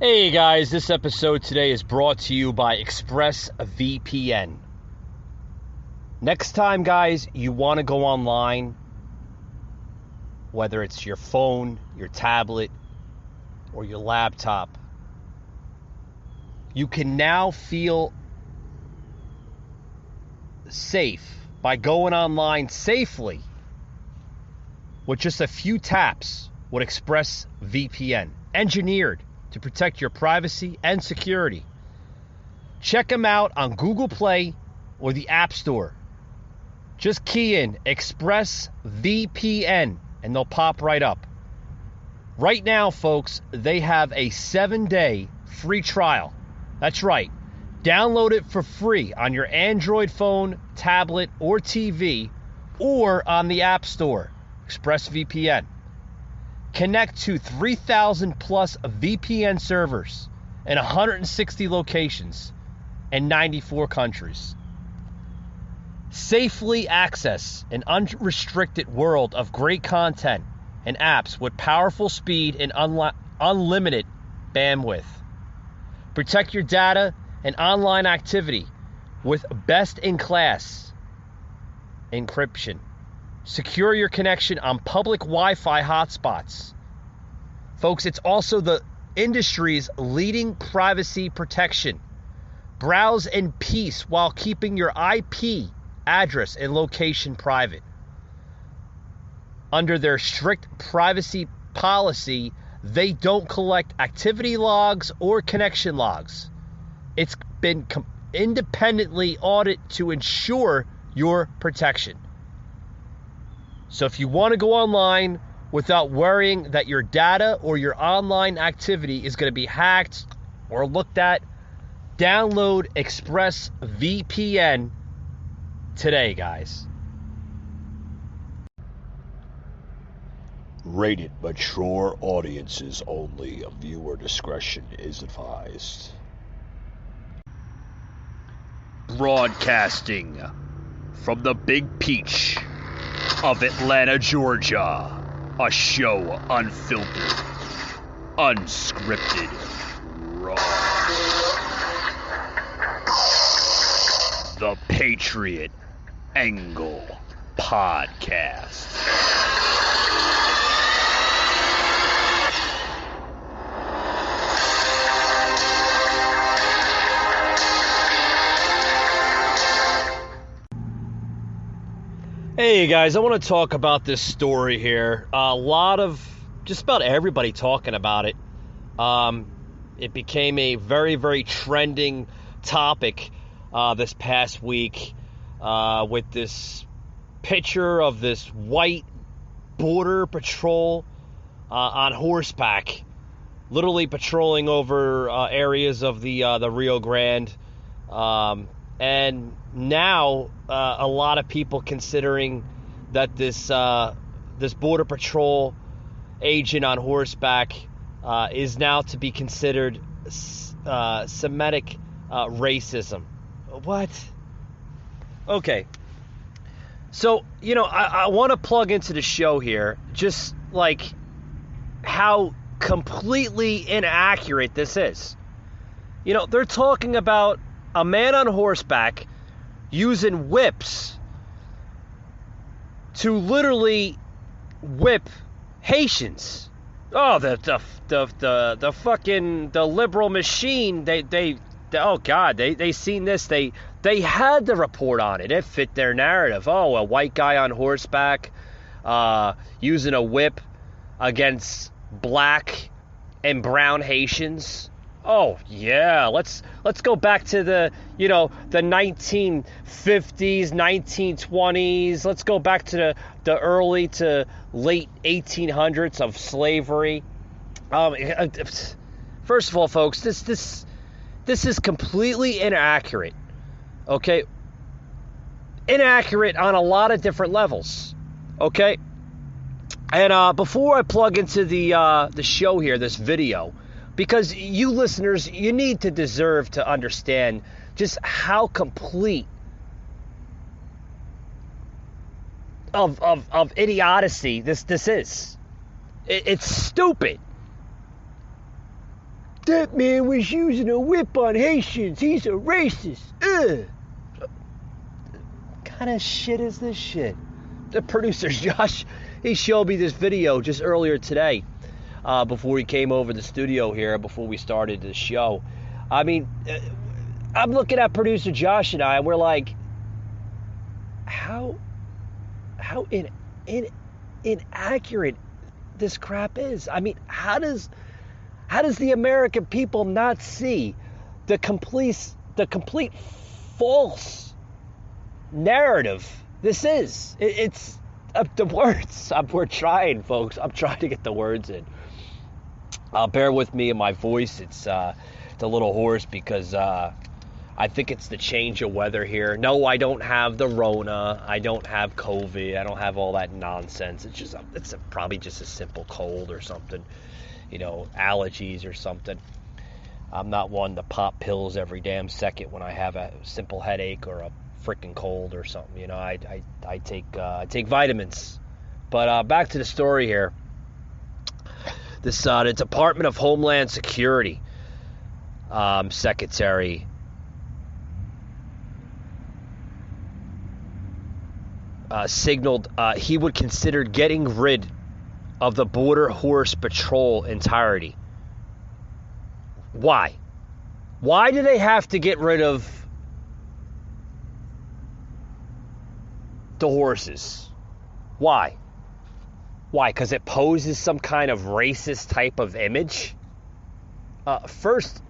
Hey guys, this episode today is brought to you by ExpressVPN. Next time, guys, you want to go online, whether it's your phone, your tablet, or your laptop, you can now feel safe by going online safely with just a few taps with ExpressVPN, engineered to protect your privacy and security. Check them out on Google Play or the App Store. Just key in ExpressVPN and they'll pop right up. Right now, folks, they have a 7-day free trial. That's right. Download it for free on your Android phone, tablet, or TV, or on the App Store. ExpressVPN. Connect to 3,000 plus VPN servers in 160 locations in 94 countries. Safely access an unrestricted world of great content and apps with powerful speed and unlimited bandwidth. Protect your data and online activity with best-in-class encryption. Secure your connection on public Wi-Fi hotspots. Folks, it's also the industry's leading privacy protection. Browse in peace while keeping your IP address and location private. Under their strict privacy policy, they don't collect activity logs or connection logs. It's been independently audited to ensure your protection. So if you want to go online without worrying that your data or your online activity is going to be hacked or looked at, download ExpressVPN today, guys. Rated mature audiences only. Viewer discretion is advised. Broadcasting from the Big Peach of Atlanta, Georgia. A show unfiltered, unscripted, raw. The Patriot Angle Podcast. Hey guys, I want to talk about this story here. A lot of, just about everybody talking about it. It became a very, very trending topic this past week with this picture of this white border patrol on horseback, literally patrolling over areas of the Rio Grande. And now a lot of people considering that this border patrol agent on horseback is now to be considered Semitic racism. What? Okay. So, I want to plug into the show here just like how completely inaccurate this is. They're talking about a man on horseback using whips to literally whip Haitians. Oh, the fucking liberal machine. They seen this. They had to report on it. It fit their narrative. Oh, a white guy on horseback using a whip against black and brown Haitians. Oh yeah, let's go back to the 1950s, 1920s. Let's go back to the early to late 1800s of slavery. First of all, folks, this is completely inaccurate. Okay, inaccurate on a lot of different levels. Okay, and before I plug into the show here, this video. Because you listeners, you need to deserve to understand just how complete of idiocy this is. It's stupid. That man was using a whip on Haitians. He's a racist. Ugh. What kind of shit is this shit? The producer, Josh, he showed me this video just earlier today, before he came over the studio here, before we started the show. I mean, I'm looking at producer Josh and we're like, how inaccurate this crap is. I mean, how does the American people not see the complete false narrative this is? It's the words. We're trying, folks. I'm trying to get the words in. Bear with me in my voice. It's a little hoarse because I think it's the change of weather here. No, I don't have the Rona. I don't have COVID. I don't have all that nonsense. It's probably just a simple cold or something. Allergies or something. I'm not one to pop pills every damn second when I have a simple headache or a freaking cold or something. I take vitamins. But back to the story here. This the Department of Homeland Security Secretary signaled he would consider getting rid of the Border Horse Patrol entirety. Why? Why do they have to get rid of the horses? Why? Why? Because it poses some kind of racist type of image? First,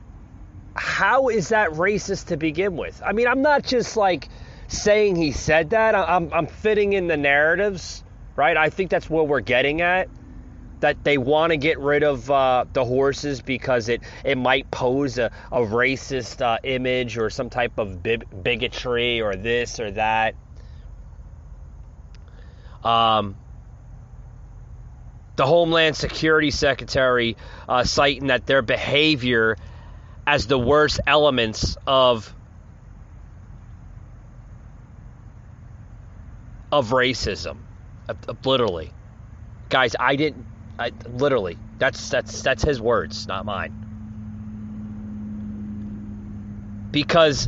how is that racist to begin with? I mean, I'm not just like saying he said that. I'm fitting in the narratives, right? I think that's where we're getting at. That they want to get rid of the horses because it might pose a racist image or some type of bigotry or this or that. The Homeland Security Secretary citing that their behavior as the worst elements of racism. Literally. Guys, literally, that's his words, not mine. Because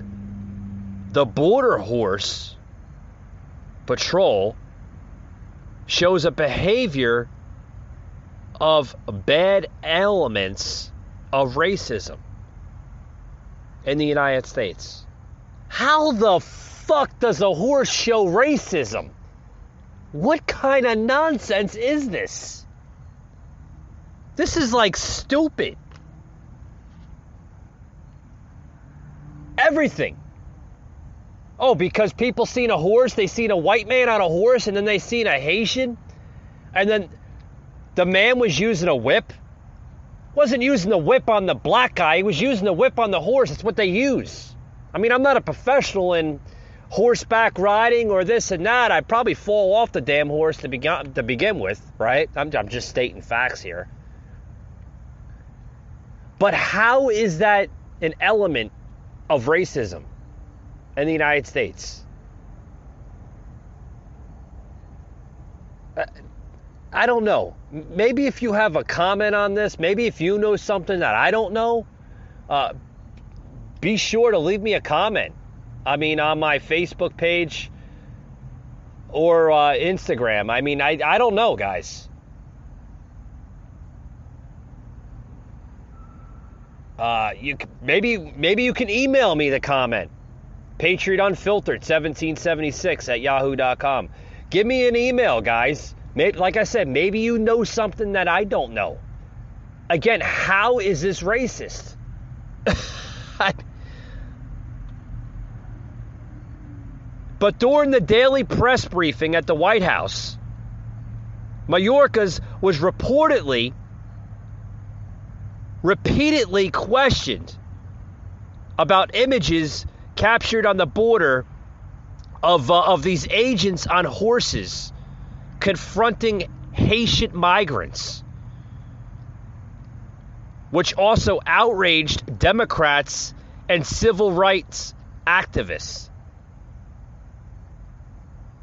the Border Horse Patrol shows a behavior of bad elements of racism in the United States. How the fuck does a horse show racism? What kind of nonsense is this? This is like stupid. Everything. Oh, because people seen a horse, they seen a white man on a horse, and then they seen a Haitian, and then the man was using a whip. Wasn't using the whip on the black guy, he was using the whip on the horse. It's what they use. I mean, I'm not a professional in horseback riding or this and that. I'd probably fall off the damn horse to begin with, right? I'm just stating facts here. But how is that an element of racism in the United States? I don't know. Maybe if you have a comment on this, maybe if you know something that I don't know, be sure to leave me a comment. I mean, on my Facebook page or Instagram. I mean, I don't know, guys. Maybe you can email me the comment. Patriot Unfiltered 1776 at yahoo.com. Give me an email, guys. Like I said, maybe you know something that I don't know. Again, how is this racist? But during the daily press briefing at the White House, Mayorkas was repeatedly questioned about images captured on the border of these agents on horses confronting Haitian migrants, which also outraged Democrats and civil rights activists.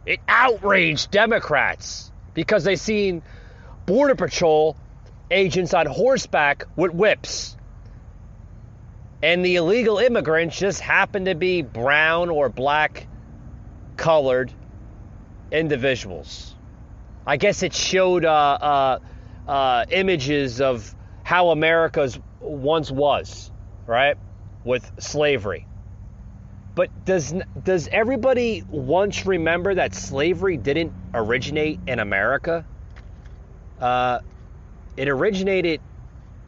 It outraged Democrats because they seen Border Patrol agents on horseback with whips. And the illegal immigrants just happen to be brown or black colored individuals. I guess it showed images of how America once was, right? With slavery. But does everybody once remember that slavery didn't originate in America? It originated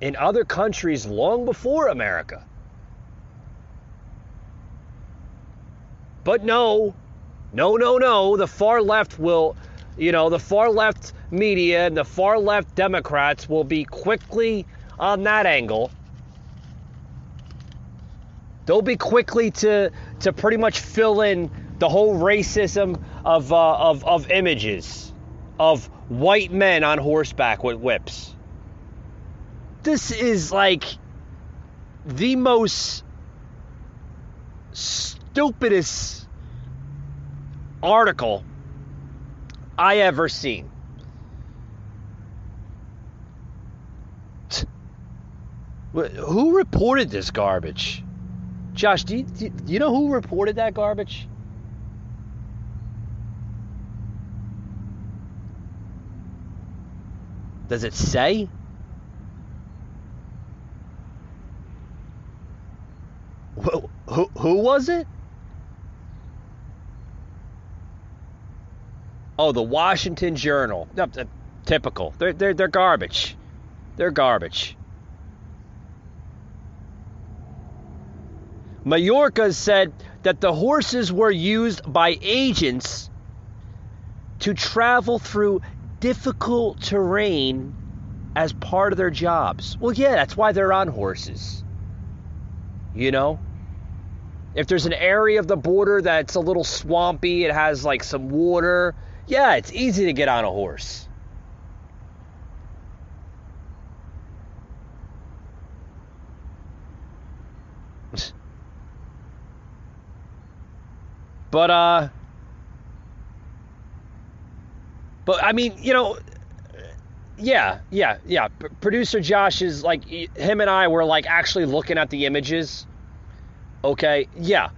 in other countries long before America. But no. The far left will, the far left media and the far left Democrats will be quickly on that angle. They'll be quickly to pretty much fill in the whole racism of images of white men on horseback with whips. This is like the most stupidest article I ever seen. Who reported this garbage? Josh, do you know who reported that garbage? Does it say? Who was it? Oh, the Washington Journal. No, typical. They're garbage. They're garbage. Mayorkas said that the horses were used by agents to travel through difficult terrain as part of their jobs. Well, yeah, that's why they're on horses. If there's an area of the border that's a little swampy, it has like some water, yeah, it's easy to get on a horse. But I mean, yeah. Producer Josh is like, him and I were like actually looking at the images. Okay, yeah.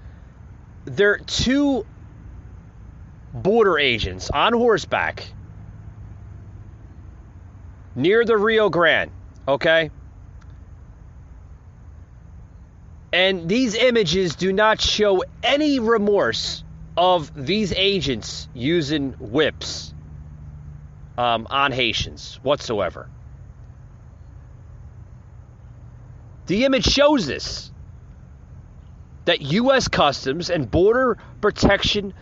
There are two border agents on horseback near the Rio Grande, okay? And these images do not show any remorse of these agents using whips on Haitians whatsoever. The image shows this, that U.S. Customs and Border Protection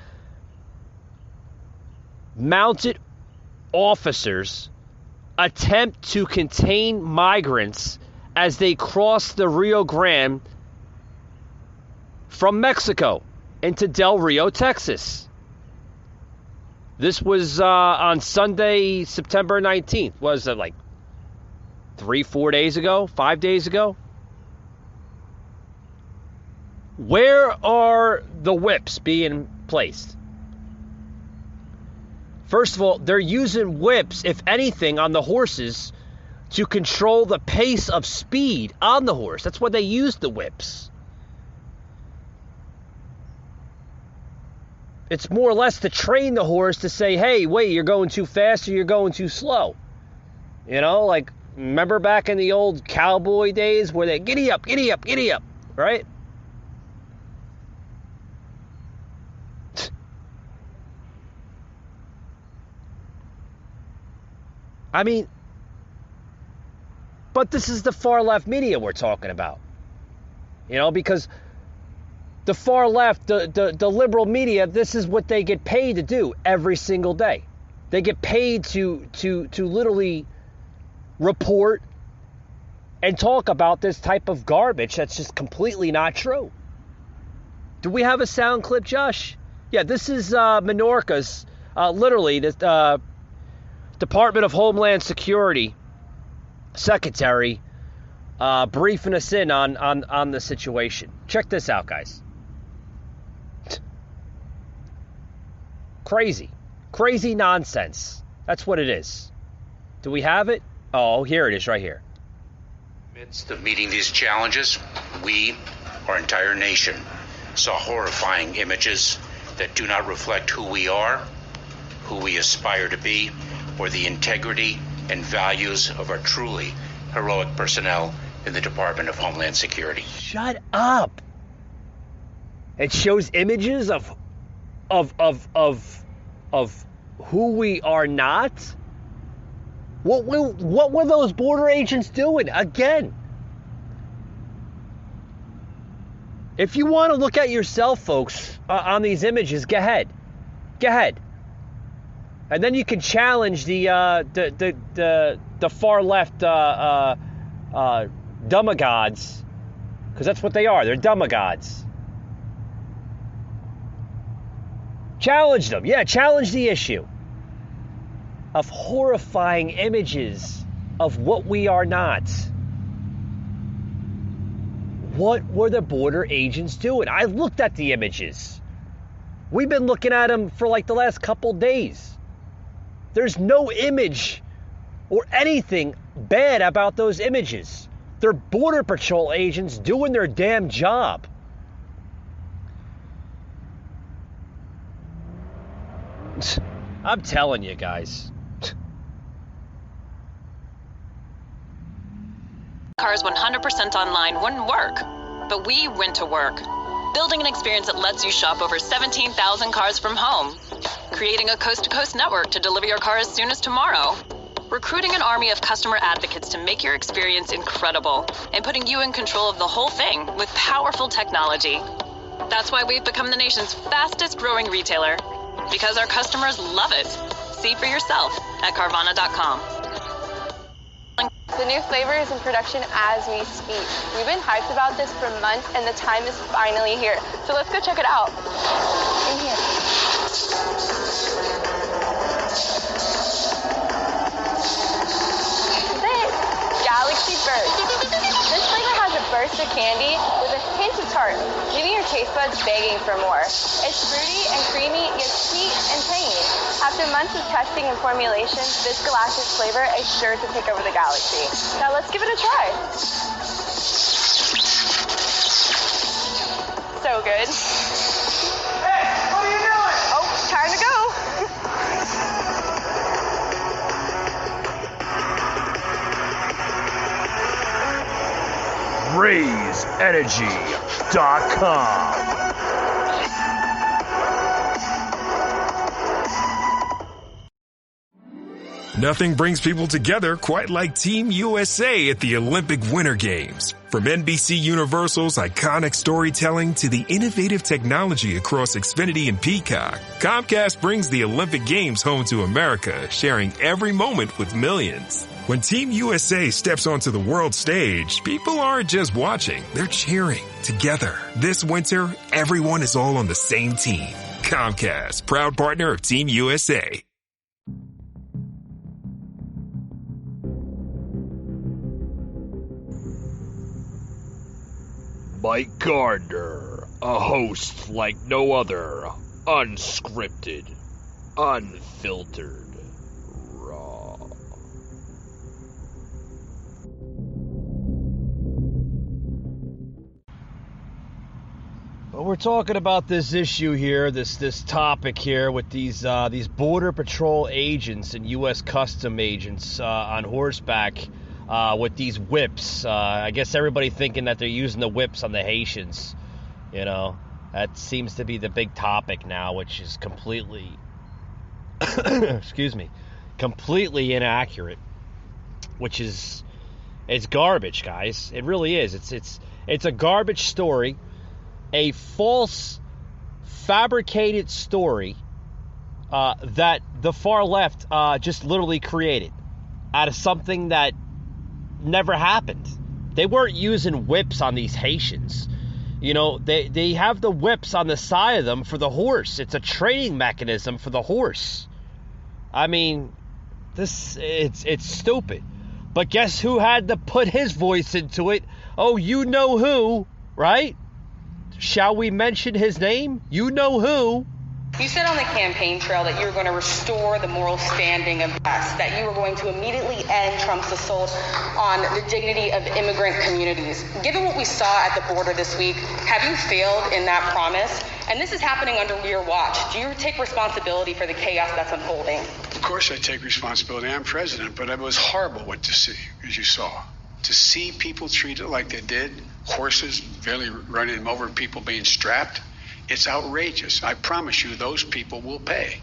mounted officers attempt to contain migrants as they cross the Rio Grande from Mexico into Del Rio, Texas. This was on Sunday, September 19th. Was it like 3-4 days ago? 5 days ago? Where are the whips being placed? First of all, they're using whips, if anything, on the horses to control the pace of speed on the horse. That's why they use the whips. It's more or less to train the horse to say, hey, wait, you're going too fast or you're going too slow. Like, remember back in the old cowboy days where they, giddy up, right? I mean, but this is the far left media we're talking about. Because the far left, the liberal media, this is what they get paid to do every single day. They get paid to literally report and talk about this type of garbage that's just completely not true. Do we have a sound clip, Josh? Yeah, this is Menorca's, literally, the Department of Homeland Security Secretary briefing us in on the situation. Check this out, guys. Crazy nonsense. That's what it is. Do we have it? Oh, here it is right here. Midst of meeting these challenges, we, our entire nation, saw horrifying images that do not reflect who we are, who we aspire to be, or the integrity and values of our truly heroic personnel in the Department of Homeland Security. Shut up. It shows images of who we are not. What were those border agents doing? Again, if you want to look at yourself, folks, on these images, go ahead, and then you can challenge the far left demagogues, because that's what they are. They're demagogues. Challenge them. Yeah, challenge the issue of horrifying images of what we are not. What were the border agents doing? I looked at the images. We've been looking at them for like the last couple days. There's no image or anything bad about those images. They're Border Patrol agents doing their damn job. I'm telling you guys. Cars 100% online wouldn't work, but we went to work, building an experience that lets you shop over 17,000 cars from home, creating a coast-to-coast network to deliver your car as soon as tomorrow, recruiting an army of customer advocates to make your experience incredible, and putting you in control of the whole thing with powerful technology. That's why we've become the nation's fastest growing retailer, because our customers love it. See for yourself at Carvana.com. The new flavor is in production as we speak. We've been hyped about this for months, and the time is finally here. So let's go check it out. In here. This Galaxy Burst. This flavor has a burst of candy with a hint of tart, leaving your taste buds begging for more. It's fruity and creamy, yet sweet and tangy. After months of testing and formulation, this galactic flavor is sure to take over the galaxy. Now let's give it a try. So good. Hey, what are you doing? Oh, time to go. RaiseEnergy.com. Nothing brings people together quite like Team USA at the Olympic Winter Games. From NBC Universal's iconic storytelling to the innovative technology across Xfinity and Peacock, Comcast brings the Olympic Games home to America, sharing every moment with millions. When Team USA steps onto the world stage, people aren't just watching, they're cheering together. This winter, everyone is all on the same team. Comcast, proud partner of Team USA. Mike Gardner, a host like no other, unscripted, unfiltered, raw. Well, we're talking about this issue here, this topic here with these Border Patrol agents and U.S. Custom agents on horseback. With these whips. I guess everybody thinking that they're using the whips on the Haitians. You know, that seems to be the big topic now, which is completely, completely inaccurate. It's garbage, guys. It really is. It's a garbage story, a false, fabricated story that the far left just literally created out of something that never happened. They weren't using whips on these Haitians. You know, they have the whips on the side of them for the horse. It's a training mechanism for the horse. I mean, it's stupid. But guess who had to put his voice into it? Oh, you know who, right? Shall we mention his name? You know who. You said on the campaign trail that you were going to restore the moral standing of the U.S., that you were going to immediately end Trump's assault on the dignity of immigrant communities. Given what we saw at the border this week, have you failed in that promise? And this is happening under your watch. Do you take responsibility for the chaos that's unfolding? Of course I take responsibility. I'm president, but it was horrible what to see, as you saw. To see people treated like they did, horses barely running them over, people being strapped. It's outrageous. I promise you those people will pay.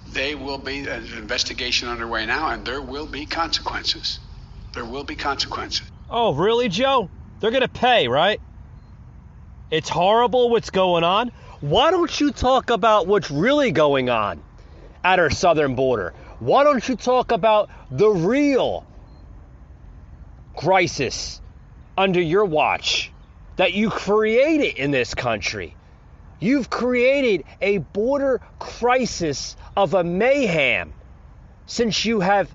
They will be, an investigation underway now, and there will be consequences. There will be consequences. Oh, really, Joe? They're going to pay, right? It's horrible what's going on. Why don't you talk about what's really going on at our southern border? Why don't you talk about the real crisis under your watch that you created in this country? You've created a border crisis of a mayhem since you have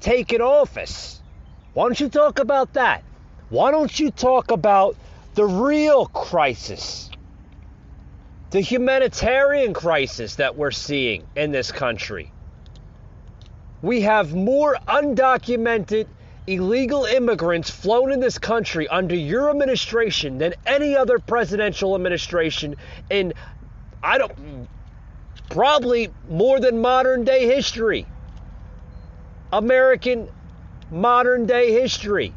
taken office. Why don't you talk about that? Why don't you talk about the real crisis, the humanitarian crisis that we're seeing in this country? We have more undocumented illegal immigrants flown in this country under your administration than any other presidential administration in, probably more than modern day history. American modern day history.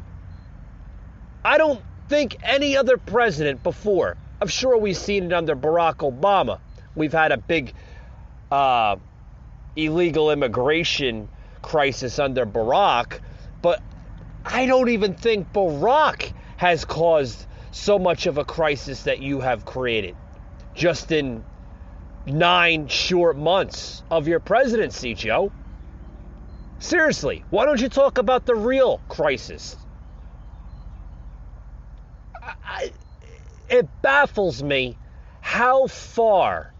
I don't think any other president before. I'm sure we've seen it under Barack Obama. We've had a big illegal immigration crisis under Barack, but I don't even think Barack has caused so much of a crisis that you have created just in 9 short months of your presidency, Joe. Seriously, why don't you talk about the real crisis? It baffles me how far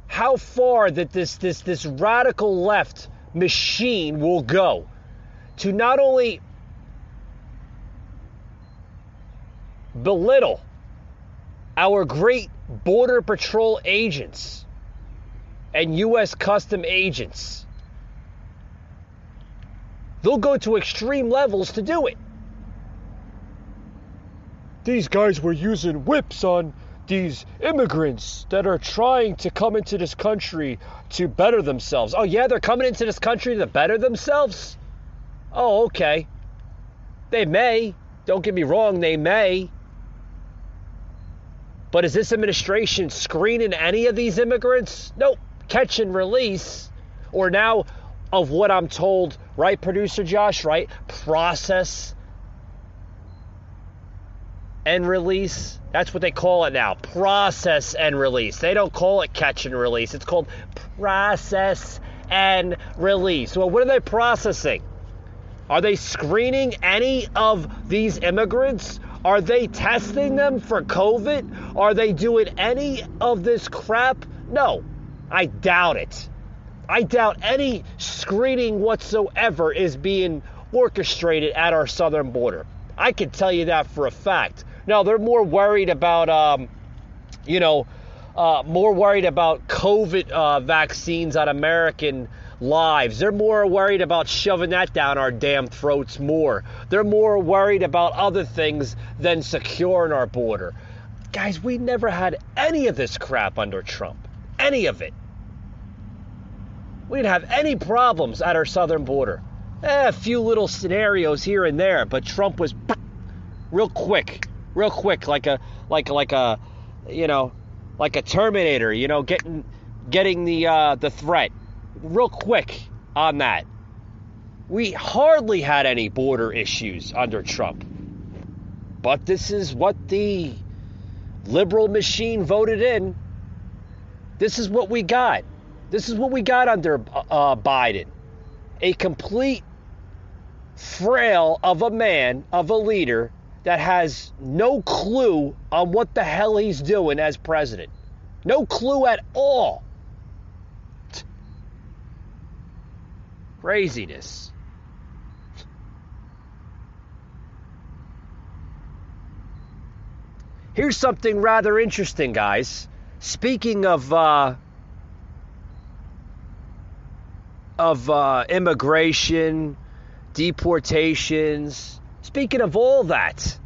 that this radical left machine will go to not only belittle our great Border Patrol agents and U.S. Custom agents. They'll go to extreme levels to do it. These guys were using whips on these immigrants that are trying to come into this country to better themselves. Oh yeah, they're coming into this country to better themselves? Oh, okay. They may. Don't get me wrong, they may. But is this administration screening any of these immigrants? Nope. Catch and release. Or now, of what I'm told, right, producer Josh, right? Process and release. That's what they call it now. Process and release. They don't call it catch and release. It's called process and release. Well, what are they processing? Are they screening any of these immigrants? Are they testing them for COVID? Are they doing any of this crap? No, I doubt it. I doubt any screening whatsoever is being orchestrated at our southern border. I can tell you that for a fact. Now, they're more worried about, more worried about COVID vaccines on American lives. They're more worried about shoving that down our damn throats more. They're more worried about other things than securing our border. Guys, we never had any of this crap under Trump. Any of it. We didn't have any problems at our southern border. A few little scenarios here and there, but Trump was real quick, like a Terminator, getting the threat. Real quick on that. We hardly had any border issues under Trump. But this is what the liberal machine voted in. This is what we got. This is what we got under Biden. A complete frail of a man, of a leader, that has no clue on what the hell he's doing as president. No clue at all. Craziness. Here's something rather interesting, guys. speaking of immigration, deportations, speaking of all that,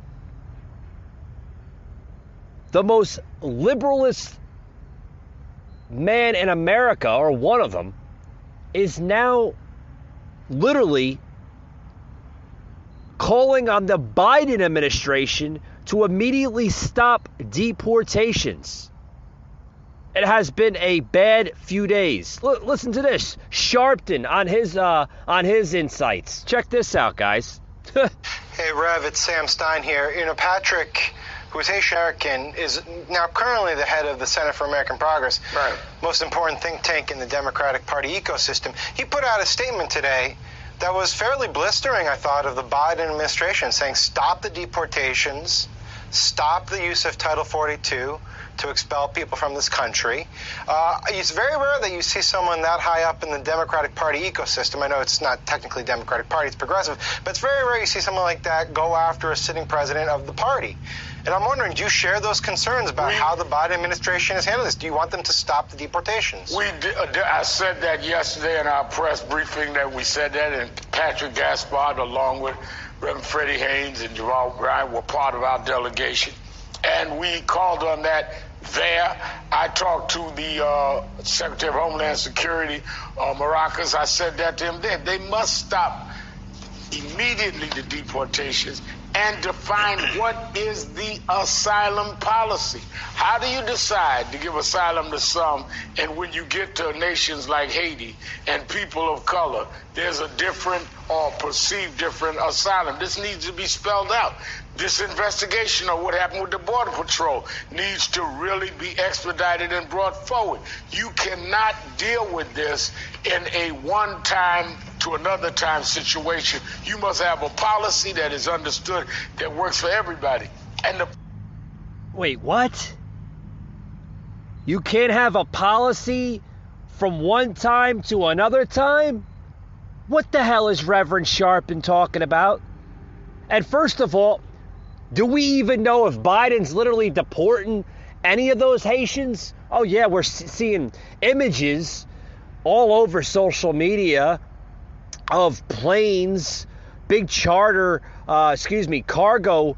the most liberalist man in America, or one of them, is now literally calling on the Biden administration to immediately stop deportations. It has been a bad few days. Listen to this. Sharpton on his insights. Check this out, guys. Hey, Rev, it's Sam Stein here. Patrick, who is Haitian American, is now currently the head of the Center for American Progress, right, most important think tank in the Democratic Party ecosystem. He put out a statement today that was fairly blistering, I thought, of the Biden administration, saying stop the deportations, stop the use of Title 42 to expel people from this country. It's very rare that you see someone that high up in the Democratic Party ecosystem. I know it's not technically Democratic Party, it's progressive, but it's very rare you see someone like that go after a sitting president of the party. And I'm wondering, do you share those concerns about how the Biden administration has handled this? Do you want them to stop the deportations? I said that yesterday in our press briefing, that we said that, and Patrick Gaspard, along with Reverend Freddie Haynes and Jamal Bryant, were part of our delegation. And we called on that there. I talked to the Secretary of Homeland Security, Maracas. I said that to him then. They must stop immediately the deportations and define what is the asylum policy. How do you decide to give asylum to some, and when you get to nations like Haiti and people of color, there's a different or perceived different asylum? This needs to be spelled out. This investigation of what happened with the Border Patrol needs to really be expedited and brought forward. You cannot deal with this in a one-time to another time situation. You must have a policy that is understood, that works for everybody. And Wait, what? You can't have a policy from one time to another time? What the hell is Reverend Sharpton talking about? And first of all, do we even know if Biden's literally deporting any of those Haitians? Oh yeah, we're seeing images all over social media of planes, big charter, cargo,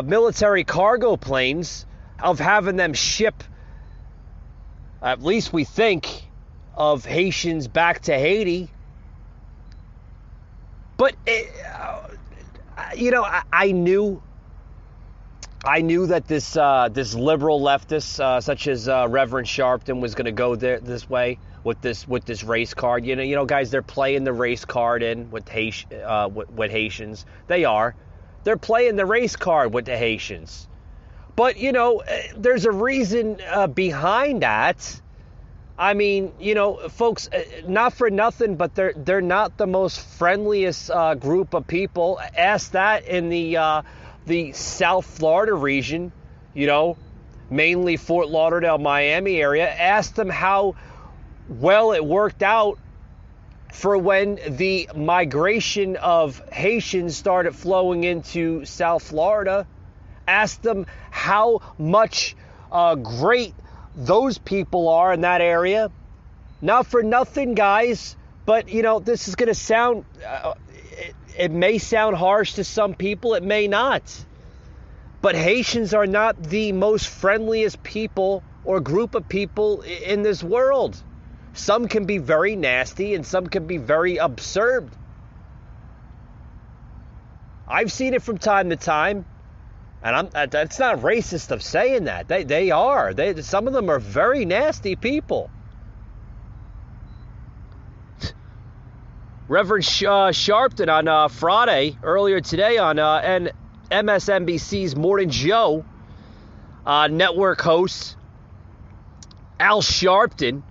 military cargo planes, of having them ship, at least we think, of Haitians back to Haiti. But, I knew that this liberal leftist, such as Reverend Sharpton, was going to go this way with this race card. Guys, they're playing the race card in with Haitians. They're playing the race card with the Haitians. But there's a reason behind that. I mean, folks, not for nothing, but they're not the most friendliest group of people. Ask that in the South Florida region, mainly Fort Lauderdale, Miami area. Ask them how well it worked out for when the migration of Haitians started flowing into South Florida. Ask them how much great those people are in that area. Not for nothing, guys, but this is going to sound, it may sound harsh to some people, it may not. But Haitians are not the most friendliest people or group of people in this world. Some can be very nasty and some can be very absurd. I've seen it from time to time. And that's not racist of saying that. They are. Some of them are very nasty people. Reverend Sharpton on Friday, earlier today on MSNBC's Morning Joe, network host Al Sharpton,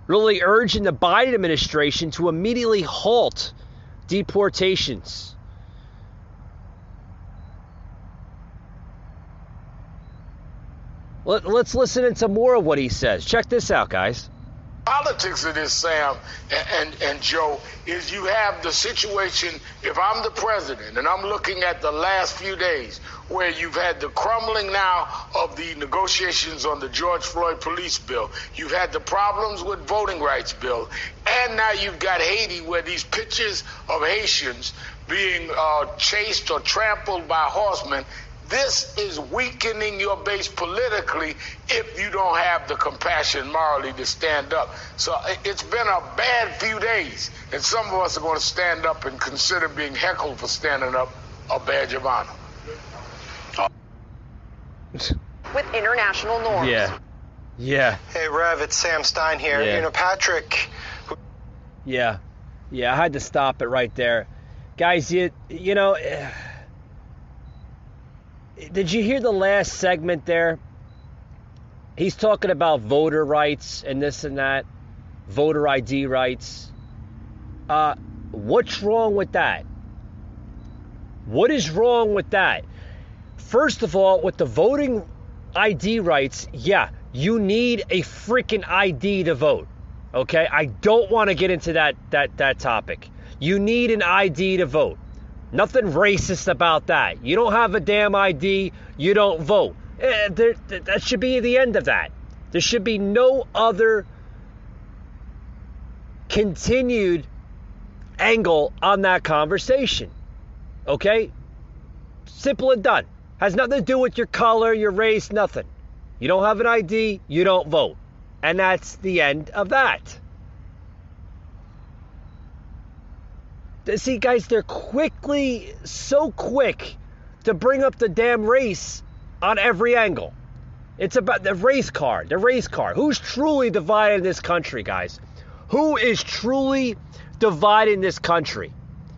really urging the Biden administration to immediately halt deportations. Let's listen into more of what he says. Check this out, guys. Politics of this, Sam and Joe, is you have the situation, if I'm the president and I'm looking at the last few days where you've had the crumbling now of the negotiations on the George Floyd police bill, you've had the problems with voting rights bill, and now you've got Haiti where these pictures of Haitians being chased or trampled by horsemen. This is weakening your base politically if you don't have the compassion morally to stand up. So it's been a bad few days, and some of us are going to stand up and consider being heckled for standing up a badge of honor. With international norms. Yeah. Hey, Rev, it's Sam Stein here. Yeah. You know, Patrick... Yeah, I had to stop it right there. Guys, you know... Did you hear the last segment there? He's talking about voter rights and this and that, voter ID rights. What's wrong with that? What is wrong with that? First of all, with the voting ID rights, yeah, you need a freaking ID to vote. Okay? I don't want to get into that topic. You need an ID to vote. Nothing racist about that. You don't have a damn ID, you don't vote. That should be the end of that. There should be no other continued angle on that conversation. Okay? Simple and done. Has nothing to do with your color, your race, nothing. You don't have an ID, you don't vote. And that's the end of that. See, guys, they're so quick to bring up the damn race on every angle. It's about the race card. Who's truly dividing this country, guys? Who is truly dividing this country?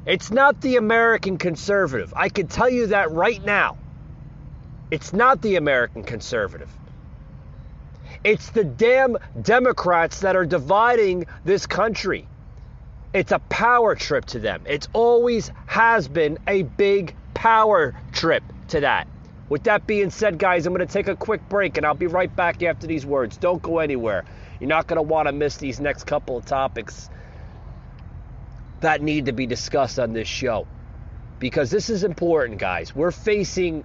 It's not the American conservative. I can tell you that right now. It's not the American conservative. It's the damn Democrats that are dividing this country. It's a power trip to them. It always has been a big power trip to that. With that being said, guys, I'm going to take a quick break, and I'll be right back after these words. Don't go anywhere. You're not going to want to miss these next couple of topics that need to be discussed on this show. Because this is important, guys. We're facing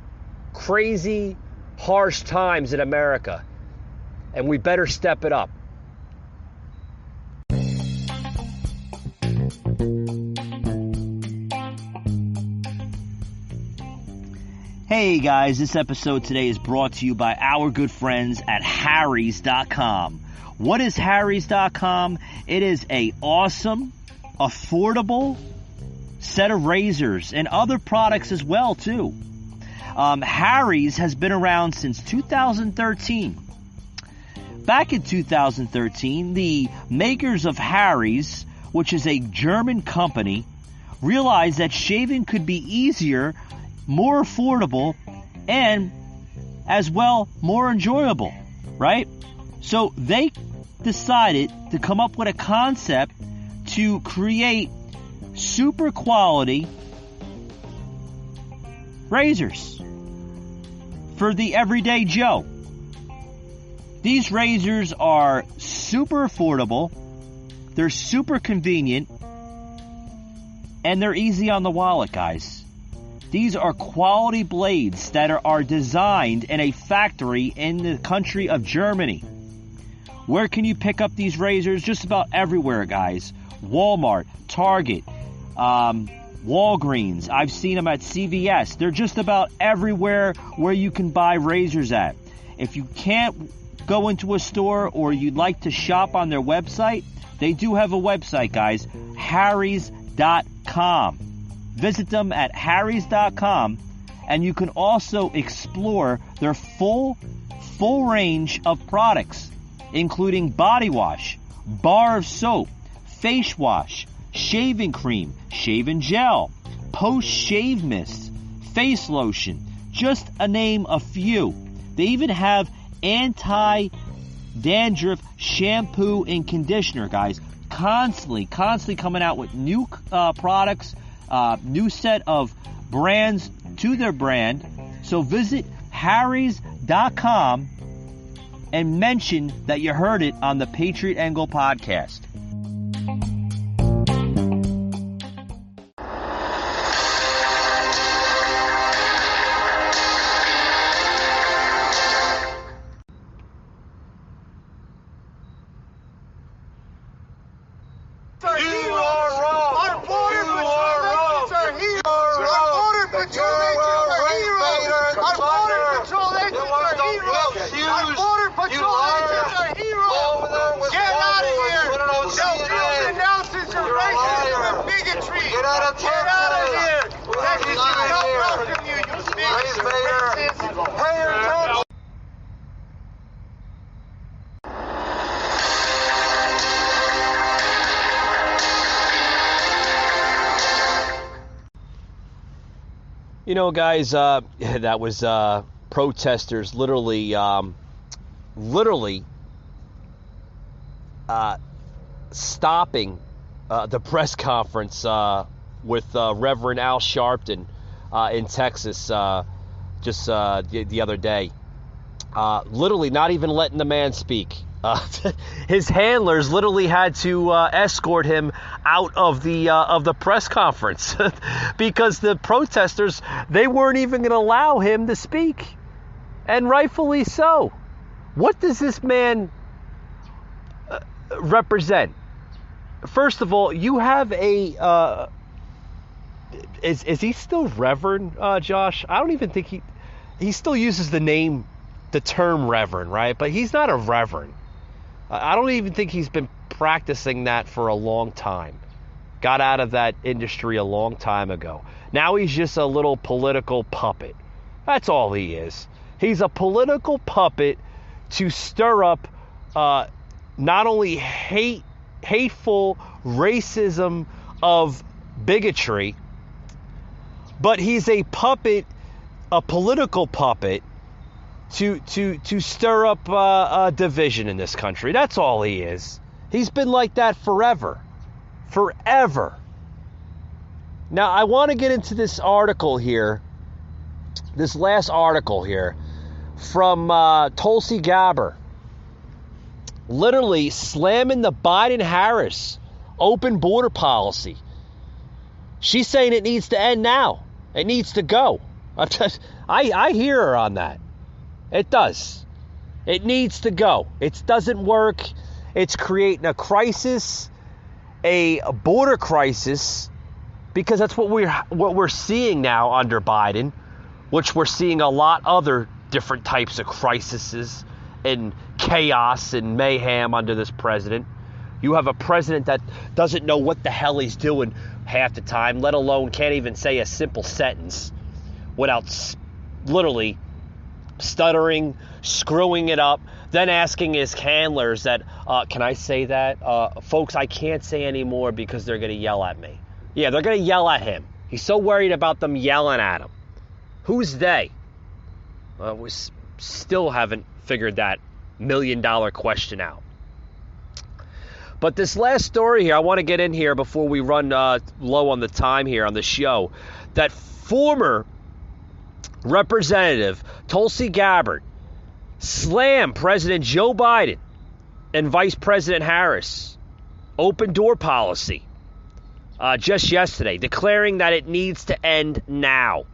crazy, harsh times in America, and we better step it up. Hey guys, this episode today is brought to you by our good friends at Harry's.com. What is Harry's.com? It is an awesome, affordable set of razors and other products as well too. Harry's has been around since 2013. Back in 2013, the makers of Harry's, which is a German company, realized that shaving could be easier, more affordable, and as well more enjoyable, right? So they decided to come up with a concept to create super quality razors for the everyday Joe. These razors are super affordable, they're super convenient, and they're easy on the wallet, guys. These are quality blades that are designed in a factory in the country of Germany. Where can you pick up these razors? Just about everywhere, guys. Walmart, Target, Walgreens. I've seen them at CVS. They're just about everywhere where you can buy razors at. If you can't go into a store or you'd like to shop on their website, they do have a website, guys. Harrys.com. Visit them at Harrys.com, and you can also explore their full range of products, including body wash, bar of soap, face wash, shaving cream, shaving gel, post-shave mist, face lotion, just to name a few. They even have anti-dandruff shampoo and conditioner, guys. Constantly coming out with new products, new set of brands to their brand. So visit Harrys.com and mention that you heard it on the Patriot Angle Podcast. You know, guys, that was protesters literally stopping the press conference with Reverend Al Sharpton in Texas just the other day. Literally not even letting the man speak. His handlers literally had to escort him out of the press conference because the protesters, they weren't even going to allow him to speak, and rightfully so. What does this man represent? First of all, you have a is he still Reverend, Josh? I don't even think he still uses the term Reverend, right? But he's not a Reverend. I don't even think he's been practicing that for a long time. Got out of that industry a long time ago. Now he's just a little political puppet. That's all he is. He's a political puppet to stir up not only hateful racism of bigotry, but he's a political puppet to stir up division in this country. That's all he is. He's been like that forever. Now, I want to get into this article here, this last article here, from Tulsi Gabbard, literally slamming the Biden-Harris open border policy. She's saying it needs to end now. It needs to go. I hear her on that. It does. It needs to go. It doesn't work. It's creating a crisis, a border crisis, because that's what we're seeing now under Biden, which we're seeing a lot other different types of crises and chaos and mayhem under this president. You have a president that doesn't know what the hell he's doing half the time, let alone can't even say a simple sentence without literally stuttering, screwing it up, then asking his handlers that, can I say that? Folks, I can't say anymore because they're going to yell at me. Yeah, they're going to yell at him. He's so worried about them yelling at him. Who's they? We still haven't figured that $1 million question out. But this last story here, I want to get in here before we run low on the time here on the show, that former Representative Tulsi Gabbard slammed President Joe Biden and Vice President Harris open door policy just yesterday, declaring that it needs to end now.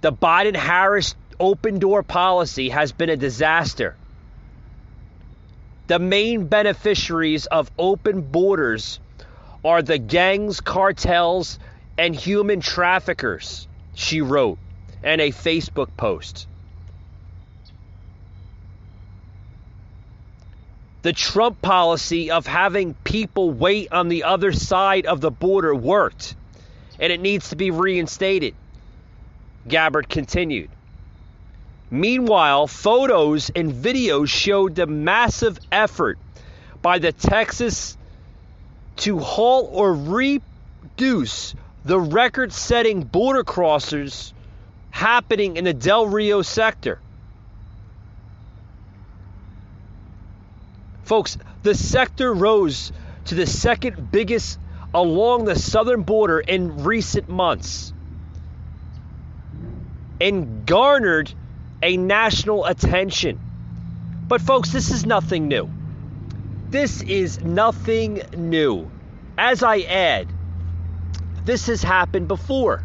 The Biden-Harris open door policy has been a disaster. The main beneficiaries of open borders are the gangs, cartels, and human traffickers, she wrote in a Facebook post. The Trump policy of having people wait on the other side of the border worked, and it needs to be reinstated, Gabbard continued. Meanwhile, photos and videos showed the massive effort by the Texas to halt or reduce the record-setting border crossers happening in the Del Rio sector. Folks, the sector rose to the second biggest along the southern border in recent months and garnered a national attention. But folks, this is nothing new. This is nothing new. As I add, this has happened before.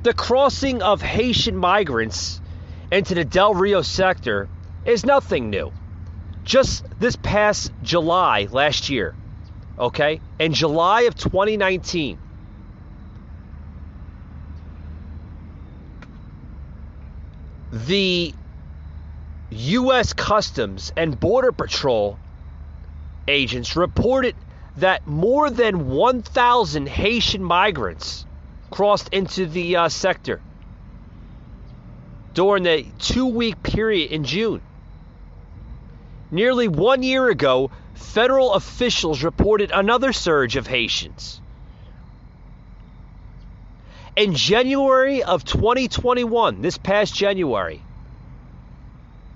The crossing of Haitian migrants into the Del Rio sector is nothing new. Just this past July last year, okay? In July of 2019, the U.S. Customs and Border Patrol agents reported that more than 1,000 Haitian migrants crossed into the sector during the 2-week period in June. Nearly 1 year ago, federal officials reported another surge of Haitians. In January of 2021, this past January,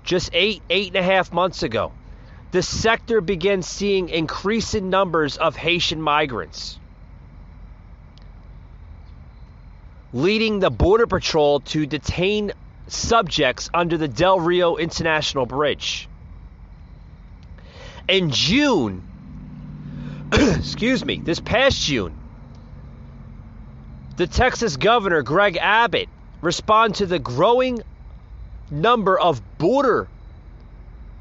just eight and a half months ago, the sector began seeing increasing numbers of Haitian migrants, leading the Border Patrol to detain subjects under the Del Rio International Bridge. In June, this past June, the Texas governor, Greg Abbott, responded to the growing number of border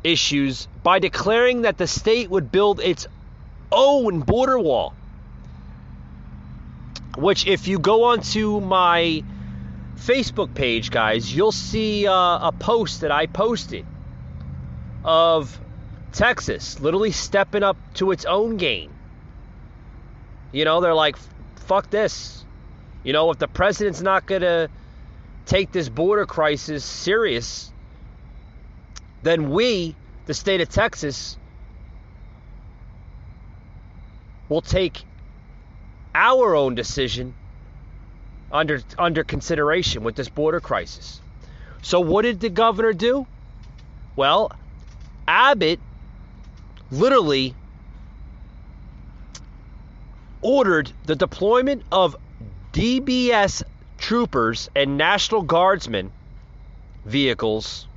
issues by declaring that the state would build its own border wall. Which, if you go onto my Facebook page, guys, you'll see a post that I posted of Texas literally stepping up to its own game. You know, they're like, fuck this. You know, if the president's not going to take this border crisis serious, then we, the state of Texas, will take our own decision under consideration with this border crisis. So what did the governor do? Well, Abbott literally ordered the deployment of DBS troopers and National Guardsmen vehicles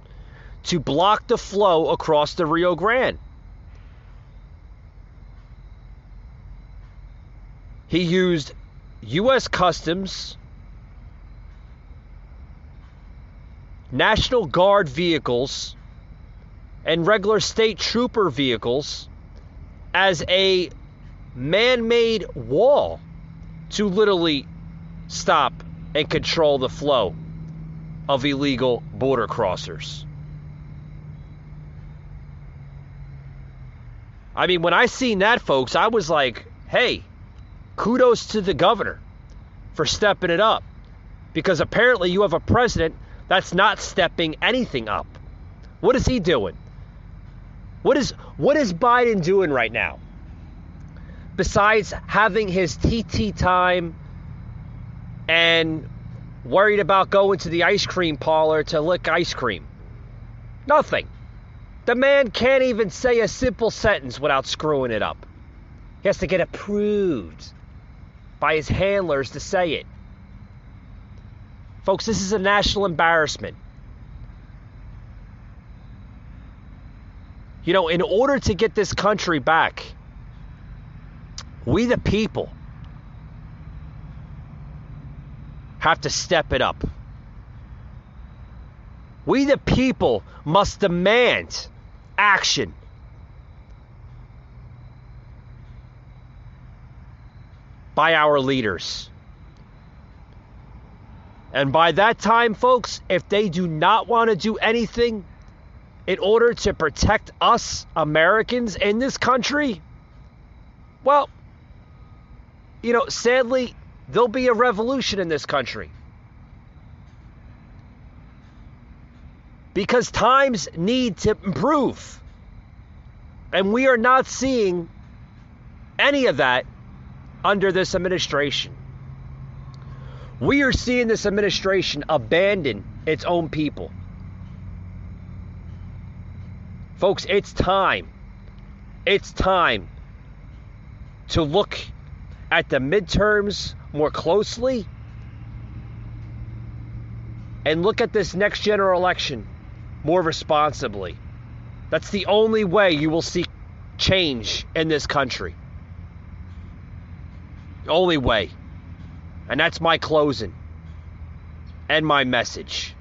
to block the flow across the Rio Grande. He used U.S. Customs, National Guard vehicles, and regular state trooper vehicles as a man-made wall to literally stop and control the flow of illegal border crossers. I mean, when I seen that, folks, I was like, hey, kudos to the governor for stepping it up. Because apparently you have a president that's not stepping anything up. What is he doing? What is Biden doing right now? Besides having his TT time and worried about going to the ice cream parlor to lick ice cream. Nothing. The man can't even say a simple sentence without screwing it up. He has to get approved by his handlers to say it. Folks, this is a national embarrassment. You know, in order to get this country back, we the people have to step it up. We the people must demand action. By our leaders. And by that time, folks, if they do not want to do anything in order to protect us Americans in this country, well, you know, sadly, there'll be a revolution in this country. Because times need to improve. And we are not seeing any of that under this administration. We are seeing this administration abandon its own people. Folks, it's time. It's time to look at the midterms more closely and look at this next general election more responsibly. That's the only way you will see change in this country. The only way. And that's my closing and my message.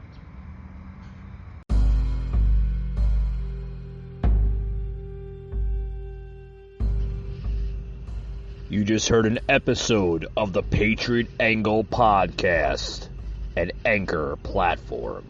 You just heard an episode of the Patriot Angle Podcast, an Anchor platform.